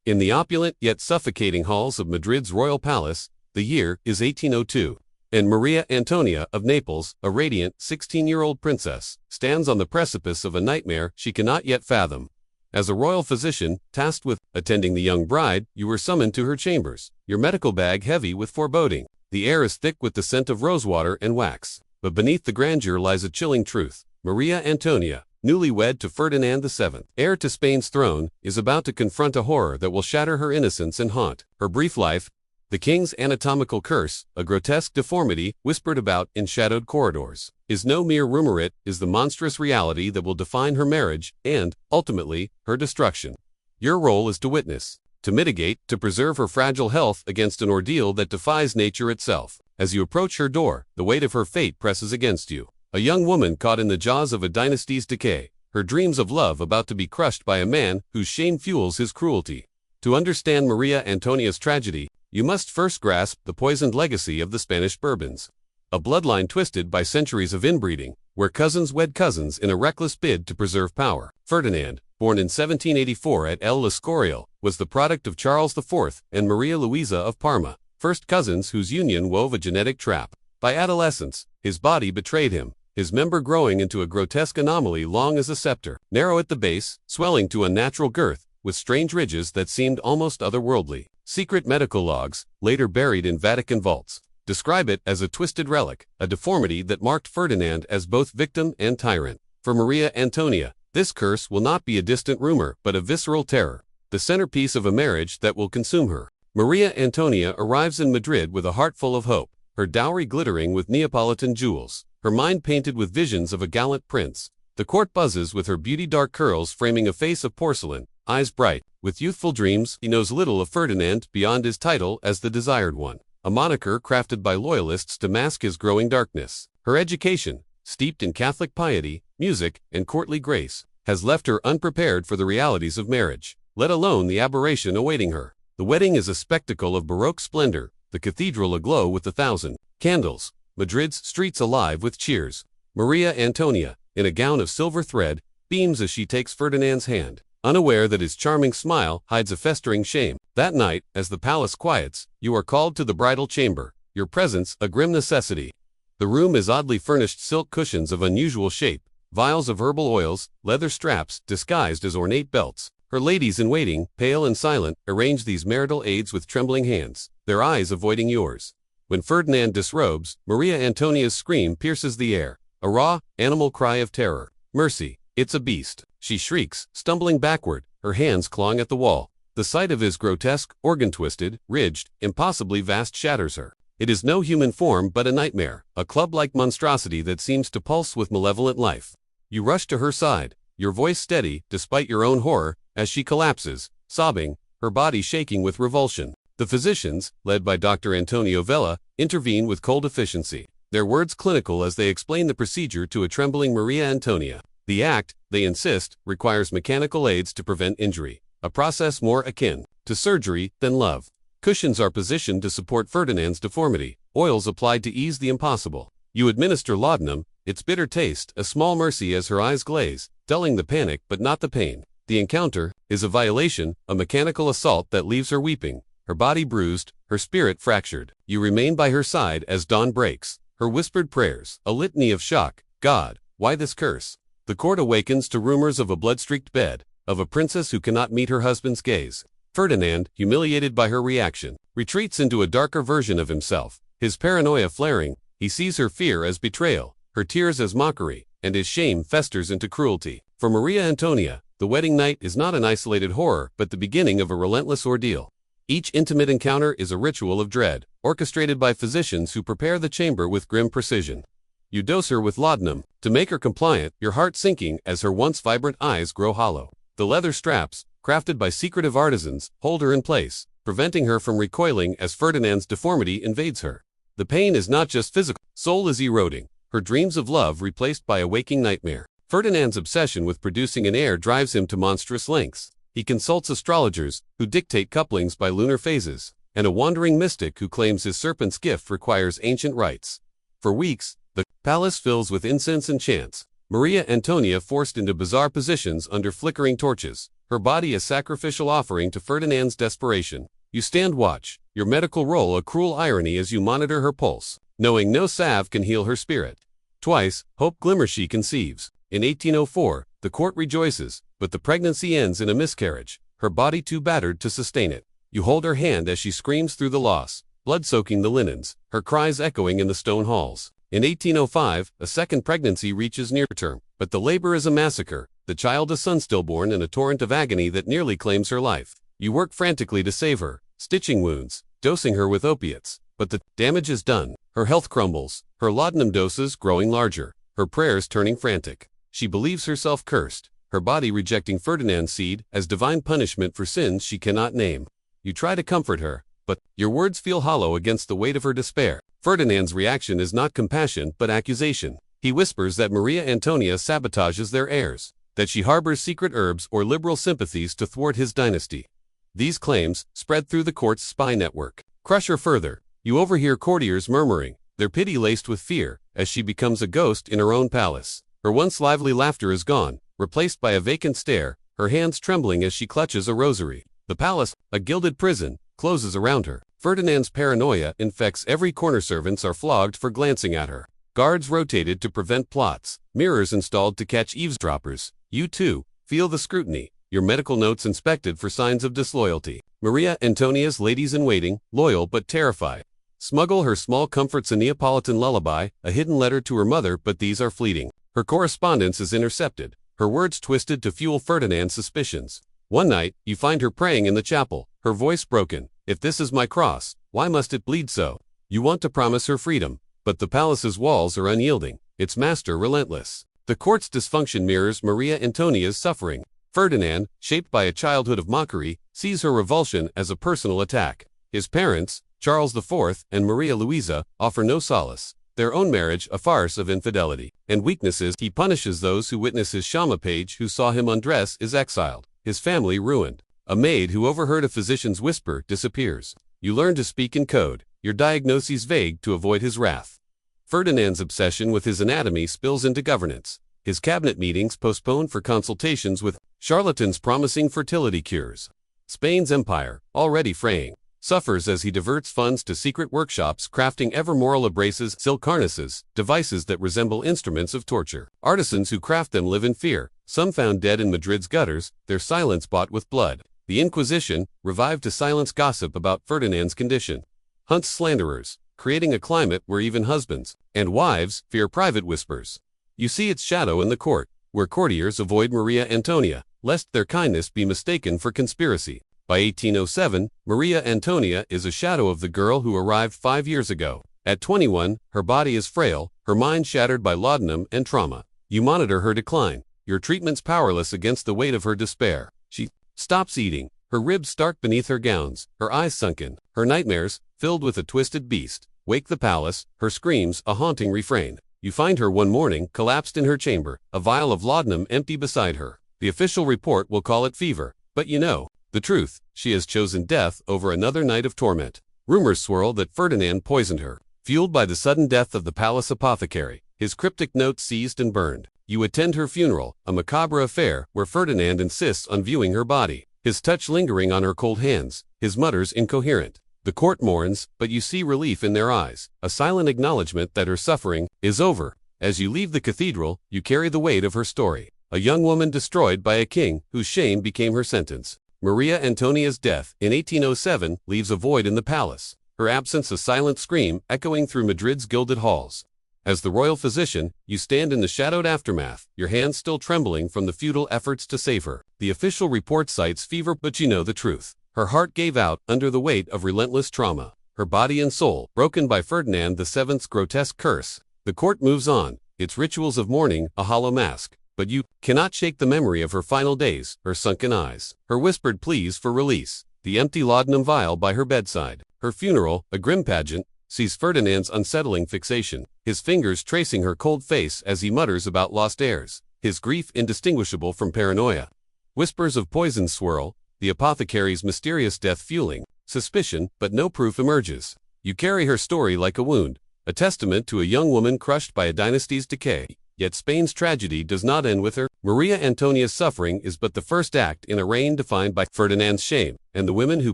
In the opulent yet suffocating halls of Madrid's royal palace, the year is 1802, and Maria Antonia of Naples, a radiant 16-year-old princess, stands on the precipice of a nightmare she cannot yet fathom. As a royal physician, tasked with attending the young bride, you were summoned to her chambers, your medical bag heavy with foreboding. The air is thick with the scent of rosewater and wax, but beneath the grandeur lies a chilling truth. Maria Antonia, newly wed to Ferdinand VII, heir to Spain's throne, is about to confront a horror that will shatter her innocence and haunt her brief life. The king's anatomical curse, a grotesque deformity whispered about in shadowed corridors, is no mere rumor. It is the monstrous reality that will define her marriage and, ultimately, her destruction. Your role is to witness, to mitigate, to preserve her fragile health against an ordeal that defies nature itself. As you approach her door, the weight of her fate presses against you. A young woman caught in the jaws of a dynasty's decay, her dreams of love about to be crushed by a man whose shame fuels his cruelty. To understand Maria Antonia's tragedy, you must first grasp the poisoned legacy of the Spanish Bourbons. A bloodline twisted by centuries of inbreeding, where cousins wed cousins in a reckless bid to preserve power. Ferdinand, born in 1784 at El Escorial, was the product of Charles IV and Maria Luisa of Parma, first cousins whose union wove a genetic trap. By adolescence, his body betrayed him, his member growing into a grotesque anomaly long as a scepter, narrow at the base, swelling to unnatural girth, with strange ridges that seemed almost otherworldly. Secret medical logs, later buried in Vatican vaults, describe it as a twisted relic, a deformity that marked Ferdinand as both victim and tyrant. For Maria Antonia, this curse will not be a distant rumor but a visceral terror, the centerpiece of a marriage that will consume her. Maria Antonia arrives in Madrid with a heart full of hope, her dowry glittering with Neapolitan jewels, her mind painted with visions of a gallant prince. The court buzzes with her beauty, dark curls framing a face of porcelain, eyes bright with youthful dreams. He knows little of Ferdinand beyond his title as the desired one, a moniker crafted by loyalists to mask his growing darkness. Her education, steeped in Catholic piety, music, and courtly grace, has left her unprepared for the realities of marriage, let alone the aberration awaiting her. The wedding is a spectacle of Baroque splendor, the cathedral aglow with 1,000 candles, Madrid's streets alive with cheers. Maria Antonia, in a gown of silver thread, beams as she takes Ferdinand's hand, unaware that his charming smile hides a festering shame. That night, as the palace quiets, you are called to the bridal chamber, your presence a grim necessity. The room is oddly furnished, silk cushions of unusual shape, vials of herbal oils, leather straps disguised as ornate belts. Her ladies-in-waiting, pale and silent, arrange these marital aids with trembling hands, their eyes avoiding yours. When Ferdinand disrobes, Maria Antonia's scream pierces the air, a raw, animal cry of terror. Mercy, it's a beast, she shrieks, stumbling backward, her hands clawing at the wall. The sight of his grotesque, organ-twisted, ridged, impossibly vast shatters her. It is no human form but a nightmare, a club-like monstrosity that seems to pulse with malevolent life. You rush to her side, your voice steady, despite your own horror, as she collapses, sobbing, her body shaking with revulsion. The physicians, led by Dr. Antonio Vella, intervene with cold efficiency, their words clinical as they explain the procedure to a trembling Maria Antonia. The act, they insist, requires mechanical aids to prevent injury, a process more akin to surgery than love. Cushions are positioned to support Ferdinand's deformity, oils applied to ease the impossible. You administer laudanum, its bitter taste a small mercy as her eyes glaze, dulling the panic but not the pain. The encounter is a violation, a mechanical assault that leaves her weeping, her body bruised, her spirit fractured. You remain by her side as dawn breaks, her whispered prayers, a litany of shock. God, why this curse? The court awakens to rumors of a blood-streaked bed, of a princess who cannot meet her husband's gaze. Ferdinand, humiliated by her reaction, retreats into a darker version of himself, his paranoia flaring. He sees her fear as betrayal, her tears as mockery, and his shame festers into cruelty. For Maria Antonia, the wedding night is not an isolated horror but the beginning of a relentless ordeal. Each intimate encounter is a ritual of dread, orchestrated by physicians who prepare the chamber with grim precision. You dose her with laudanum, to make her compliant, your heart sinking as her once vibrant eyes grow hollow. The leather straps, crafted by secretive artisans, hold her in place, preventing her from recoiling as Ferdinand's deformity invades her. The pain is not just physical, soul is eroding, her dreams of love replaced by a waking nightmare. Ferdinand's obsession with producing an heir drives him to monstrous lengths. He consults astrologers, who dictate couplings by lunar phases, and a wandering mystic who claims his serpent's gift requires ancient rites. For weeks, the palace fills with incense and chants, Maria Antonia forced into bizarre positions under flickering torches, her body a sacrificial offering to Ferdinand's desperation. You stand watch, your medical role a cruel irony as you monitor her pulse, knowing no salve can heal her spirit. Twice, hope glimmers she conceives. In 1804, the court rejoices, but the pregnancy ends in a miscarriage, her body too battered to sustain it. You hold her hand as she screams through the loss, blood soaking the linens, her cries echoing in the stone halls. In 1805, a second pregnancy reaches near term, but the labor is a massacre, the child a son stillborn in a torrent of agony that nearly claims her life. You work frantically to save her, stitching wounds, dosing her with opiates, but the damage is done. Her health crumbles, her laudanum doses growing larger, her prayers turning frantic. She believes herself cursed, her body rejecting Ferdinand's seed as divine punishment for sins she cannot name. You try to comfort her, but your words feel hollow against the weight of her despair. Ferdinand's reaction is not compassion but accusation. He whispers that Maria Antonia sabotages their heirs, that she harbors secret herbs or liberal sympathies to thwart his dynasty. These claims spread through the court's spy network. Crush her further. You overhear courtiers murmuring, their pity laced with fear, as she becomes a ghost in her own palace. Her once lively laughter is gone, replaced by a vacant stare, her hands trembling as she clutches a rosary. The palace, a gilded prison, closes around her. Ferdinand's paranoia infects every corner. Servants are flogged for glancing at her. Guards rotated to prevent plots, mirrors installed to catch eavesdroppers. You too feel the scrutiny, your medical notes inspected for signs of disloyalty. Maria Antonia's ladies-in-waiting, loyal but terrified. Smuggle her small comforts a Neapolitan lullaby, a hidden letter to her mother, but these are fleeting. Her correspondence is intercepted, her words twisted to fuel Ferdinand's suspicions. One night, you find her praying in the chapel, her voice broken. If this is my cross, why must it bleed so? You want to promise her freedom, but the palace's walls are unyielding, its master relentless. The court's dysfunction mirrors Maria Antonia's suffering. Ferdinand, shaped by a childhood of mockery, sees her revulsion as a personal attack. His parents, Charles IV and Maria Louisa, offer no solace. Their own marriage a farce of infidelity and weaknesses. He punishes those who witness his Shama page who saw him undress is exiled, his family ruined. A maid who overheard a physician's whisper disappears. You learn to speak in code, your diagnoses vague to avoid his wrath. Ferdinand's obsession with his anatomy spills into governance. His cabinet meetings postponed for consultations with charlatans promising fertility cures. Spain's empire, already fraying, suffers as he diverts funds to secret workshops crafting ever-moral abrasives, silk harnesses, devices that resemble instruments of torture. Artisans who craft them live in fear, some found dead in Madrid's gutters, their silence bought with blood. The Inquisition, revived to silence gossip about Ferdinand's condition, hunts slanderers, creating a climate where even husbands and wives fear private whispers. You see its shadow in the court, where courtiers avoid Maria Antonia, lest their kindness be mistaken for conspiracy. By 1807, Maria Antonia is a shadow of the girl who arrived 5 years ago. At 21, her body is frail, her mind shattered by laudanum and trauma. You monitor her decline, your treatments powerless against the weight of her despair. She stops eating, her ribs stark beneath her gowns, her eyes sunken, her nightmares, filled with a twisted beast, wake the palace, her screams a haunting refrain. You find her one morning, collapsed in her chamber, a vial of laudanum empty beside her. The official report will call it fever, but you know the truth, she has chosen death over another night of torment. Rumors swirl that Ferdinand poisoned her, fueled by the sudden death of the palace apothecary, his cryptic notes seized and burned. You attend her funeral, a macabre affair where Ferdinand insists on viewing her body, his touch lingering on her cold hands, his mutters incoherent. The court mourns, but you see relief in their eyes, a silent acknowledgement that her suffering is over. As you leave the cathedral, you carry the weight of her story, a young woman destroyed by a king whose shame became her sentence. Maria Antonia's death in 1807 leaves a void in the palace, her absence a silent scream echoing through Madrid's gilded halls. As the royal physician, you stand in the shadowed aftermath, your hands still trembling from the futile efforts to save her. The official report cites fever, but you know the truth. Her heart gave out under the weight of relentless trauma, her body and soul broken by Ferdinand VII's grotesque curse. The court moves on, its rituals of mourning a hollow mask, but you cannot shake the memory of her final days, her sunken eyes, her whispered pleas for release, the empty laudanum vial by her bedside. Her funeral, a grim pageant, sees Ferdinand's unsettling fixation, his fingers tracing her cold face as he mutters about lost heirs, his grief indistinguishable from paranoia. Whispers of poison swirl, the apothecary's mysterious death fueling suspicion, but no proof emerges. You carry her story like a wound, a testament to a young woman crushed by a dynasty's decay. Yet Spain's tragedy does not end with her. Maria Antonia's suffering is but the first act in a reign defined by Ferdinand's shame and the women who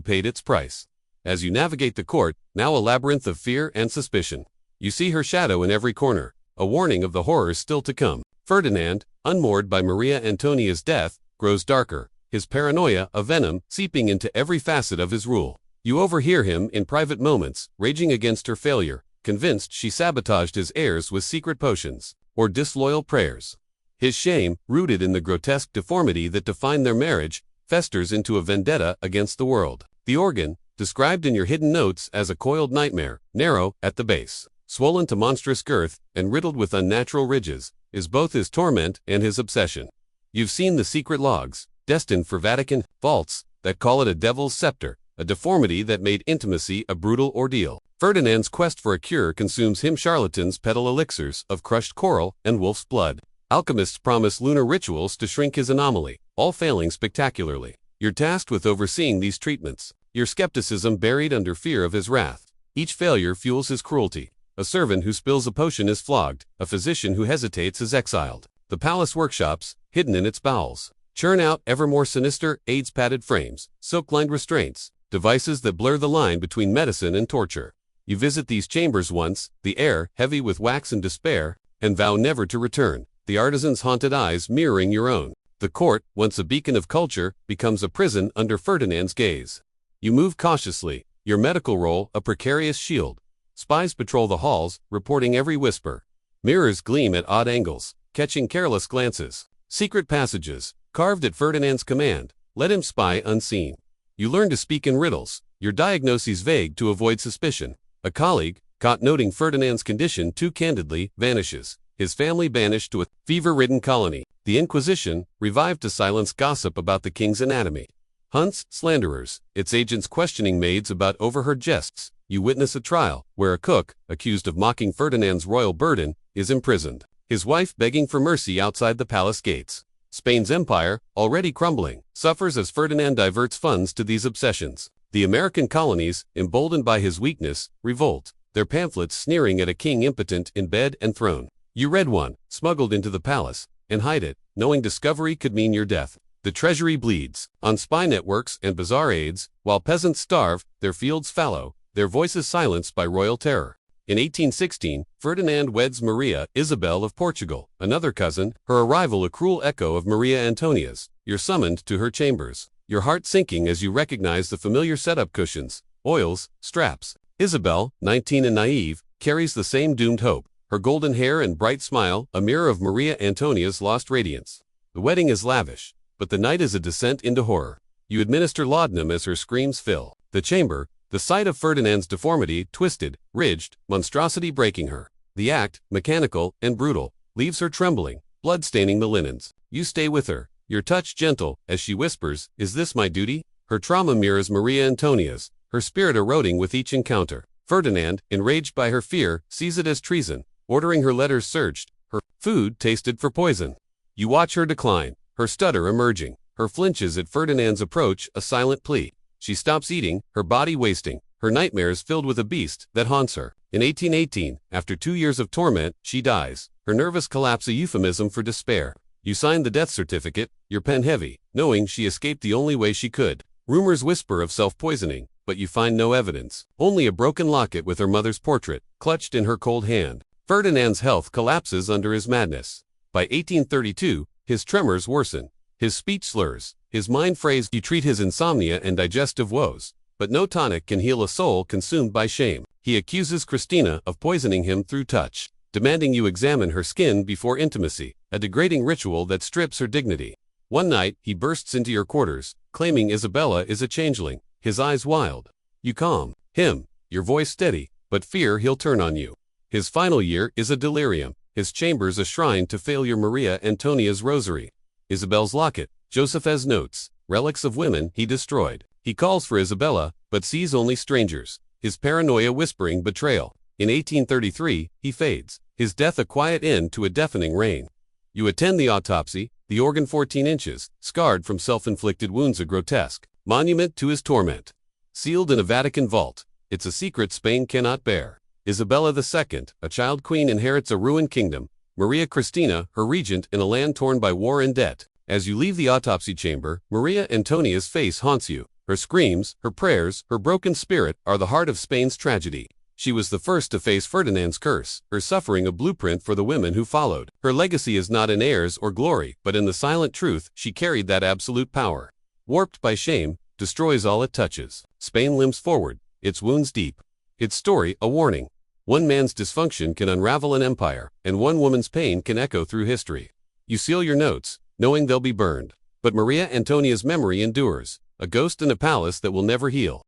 paid its price. As you navigate the court, now a labyrinth of fear and suspicion, you see her shadow in every corner, a warning of the horrors still to come. Ferdinand, unmoored by Maria Antonia's death, grows darker, his paranoia a venom seeping into every facet of his rule. You overhear him in private moments, raging against her failure, convinced she sabotaged his heirs with secret potions or disloyal prayers. His shame, rooted in the grotesque deformity that defined their marriage, festers into a vendetta against the world. The organ, described in your hidden notes as a coiled nightmare, narrow at the base, swollen to monstrous girth, and riddled with unnatural ridges, is both his torment and his obsession. You've seen the secret logs, destined for Vatican vaults, that call it a devil's scepter, a deformity that made intimacy a brutal ordeal. Ferdinand's quest for a cure consumes him. Charlatans peddle elixirs of crushed coral and wolf's blood. Alchemists promise lunar rituals to shrink his anomaly, all failing spectacularly. You're tasked with overseeing these treatments, your skepticism buried under fear of his wrath. Each failure fuels his cruelty. A servant who spills a potion is flogged, a physician who hesitates is exiled. The palace workshops, hidden in its bowels, churn out ever more sinister AIDS-padded frames, silk-lined restraints, devices that blur the line between medicine and torture. You visit these chambers once, the air heavy with wax and despair, and vow never to return, the artisan's haunted eyes mirroring your own. The court, once a beacon of culture, becomes a prison under Ferdinand's gaze. You move cautiously, your medical role a precarious shield. Spies patrol the halls, reporting every whisper. Mirrors gleam at odd angles, catching careless glances. Secret passages, carved at Ferdinand's command, let him spy unseen. You learn to speak in riddles, your diagnoses vague to avoid suspicion. A colleague, caught noting Ferdinand's condition too candidly, vanishes, his family banished to a fever-ridden colony. The Inquisition, revived to silence gossip about the king's anatomy. Hunts slanderers, its agents questioning maids about overheard jests. You witness a trial, where a cook, accused of mocking Ferdinand's royal burden, is imprisoned, his wife begging for mercy outside the palace gates. Spain's empire, already crumbling, suffers as Ferdinand diverts funds to these obsessions. The American colonies, emboldened by his weakness, revolt, their pamphlets sneering at a king impotent in bed and throne. You read one, smuggled into the palace, and hide it, knowing discovery could mean your death. The treasury bleeds, on spy networks and bizarre aids, while peasants starve, their fields fallow, their voices silenced by royal terror. In 1816, Ferdinand weds Maria Isabel of Portugal, another cousin, her arrival a cruel echo of Maria Antonia's. You're summoned to her chambers, your heart sinking as you recognize the familiar setup cushions, oils, straps. Isabel, 19 and naive, carries the same doomed hope, her golden hair and bright smile a mirror of Maria Antonia's lost radiance. The wedding is lavish, but the night is a descent into horror. You administer laudanum as her screams fill the chamber, the sight of Ferdinand's deformity, twisted, ridged, monstrosity breaking her. The act, mechanical and brutal, leaves her trembling, blood staining the linens. You stay with her, your touch gentle, as she whispers, "Is this my duty?" Her trauma mirrors Maria Antonia's, her spirit eroding with each encounter. Ferdinand, enraged by her fear, sees it as treason, ordering her letters searched, her food tasted for poison. You watch her decline, her stutter emerging, her flinches at Ferdinand's approach a silent plea. She stops eating, her body wasting, her nightmares filled with a beast that haunts her. In 1818, after 2 years of torment, she dies, her nervous collapse a euphemism for despair. You sign the death certificate, your pen heavy, knowing she escaped the only way she could. Rumors whisper of self-poisoning, but you find no evidence. Only a broken locket with her mother's portrait, clutched in her cold hand. Ferdinand's health collapses under his madness. By 1832, his tremors worsen, his speech slurs, his mind frays. You treat his insomnia and digestive woes, but no tonic can heal a soul consumed by shame. He accuses Christina of poisoning him through touch, demanding you examine her skin before intimacy, a degrading ritual that strips her dignity. One night, he bursts into your quarters, claiming Isabella is a changeling, his eyes wild. You calm him, your voice steady, but fear he'll turn on you. His final year is a delirium, his chambers a shrine to failure. Maria Antonia's rosary, Isabel's locket, Joseph's notes, relics of women he destroyed. He calls for Isabella, but sees only strangers, his paranoia whispering betrayal. In 1833, he fades, his death a quiet end to a deafening reign. You attend the autopsy, the organ 14 inches, scarred from self-inflicted wounds, a grotesque monument to his torment. Sealed in a Vatican vault, it's a secret Spain cannot bear. Isabella II, a child queen, inherits a ruined kingdom, Maria Cristina, her regent in a land torn by war and debt. As you leave the autopsy chamber, Maria Antonia's face haunts you. Her screams, her prayers, her broken spirit are the heart of Spain's tragedy. She was the first to face Ferdinand's curse, her suffering a blueprint for the women who followed. Her legacy is not in heirs or glory, but in the silent truth she carried that absolute power. Warped by shame, destroys all it touches. Spain limps forward, its wounds deep. Its story, a warning. One man's dysfunction can unravel an empire, and one woman's pain can echo through history. You seal your notes, knowing they'll be burned. But Maria Antonia's memory endures, a ghost in a palace that will never heal.